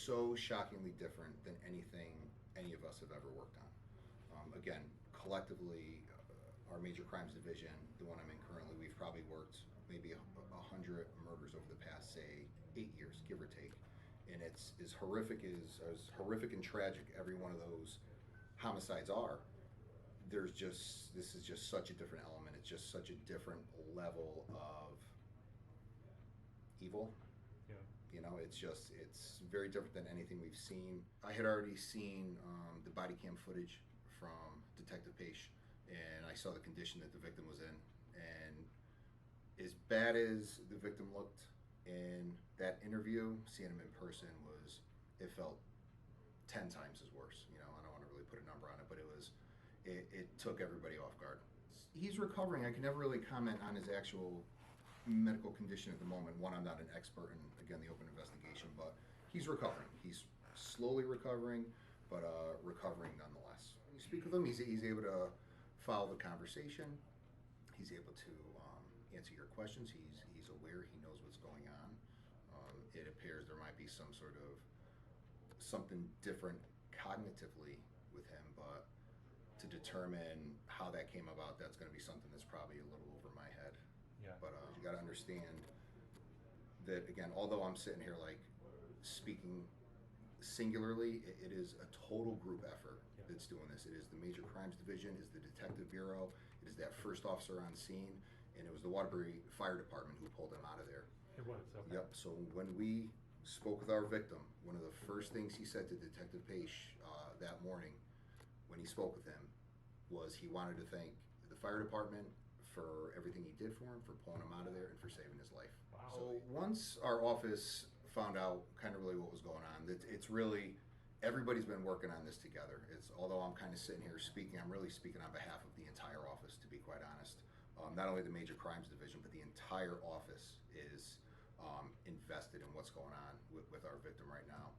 so shockingly different than anything any of us have ever worked on. Again, collectively, our major crimes division, the one I'm in currently, we've probably worked maybe 100 murders over the past, say, 8 years, give or take. And it's as horrific and tragic every one of those homicides are. This is just such a different element. It's just such a different level of evil. Yeah. It's very different than anything we've seen. I had already seen the body cam footage from Detective Page, and I saw the condition that the victim was in. And as bad as the victim looked in that interview, seeing him in person it felt 10 times as worse. I don't want to really put a number on it, but it took everybody off guard. He's recovering. I can never really comment on his actual medical condition at the moment. One, I'm not an expert in, again, the open investigation, but he's recovering. He's slowly recovering, but recovering nonetheless. When you speak with him, he's able to follow the conversation. He's able to answer your questions. He's aware. He knows what's going on. It appears there might be something different cognitively with him, but to determine how that came about, that's going to be something that's probably a little over my head. Yeah. But you got to understand that, again, although I'm sitting here like speaking singularly, it is a total group effort that's doing this. It is the Major Crimes Division, it is the Detective Bureau, it is that first officer on scene, and it was the Waterbury Fire Department who pulled him out of there. It was, okay. Yep, so when we spoke with our victim, one of the first things he said to Detective Page that morning when he spoke with him was he wanted to thank the fire department for everything he did for him, for pulling him out of there, and for saving his life. Wow. So once our office found out kind of really what was going on, it's really, everybody's been working on this together. Although I'm kind of sitting here speaking, I'm really speaking on behalf of the entire office, to be quite honest. Not only the Major Crimes Division, but the entire office is invested in what's going on with our victim right now.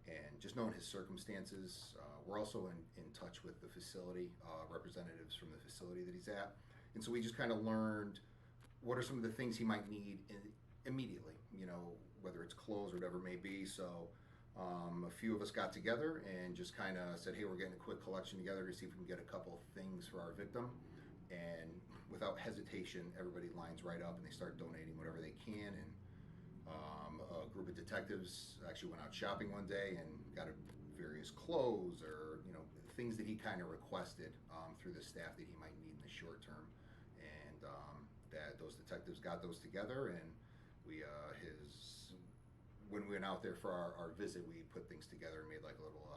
And just knowing his circumstances, we're also in touch with the facility, representatives from the facility that he's at. And so we just kind of learned what are some of the things he might need immediately, whether it's clothes or whatever it may be. So a few of us got together and just kind of said, hey, we're getting a quick collection together to see if we can get a couple of things for our victim. And without hesitation, everybody lines right up and they start donating whatever they can. And a group of detectives actually went out shopping one day and got various clothes or things that he kind of requested through the staff that he might need in the short term. And that those detectives got those together, and when we went out there for our visit, we put things together and made like a little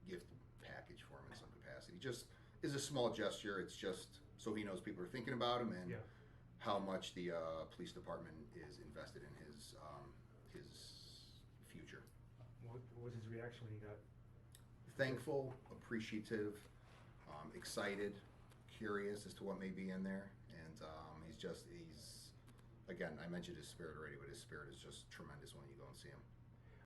gift package for him in some capacity. Just is a small gesture. It's just so he knows people are thinking about him and how much the police department is invested in his future. What was his reaction when he got? Thankful, appreciative, excited, curious as to what may be in there, and he's again, I mentioned his spirit already, but his spirit is just tremendous when you go and see him.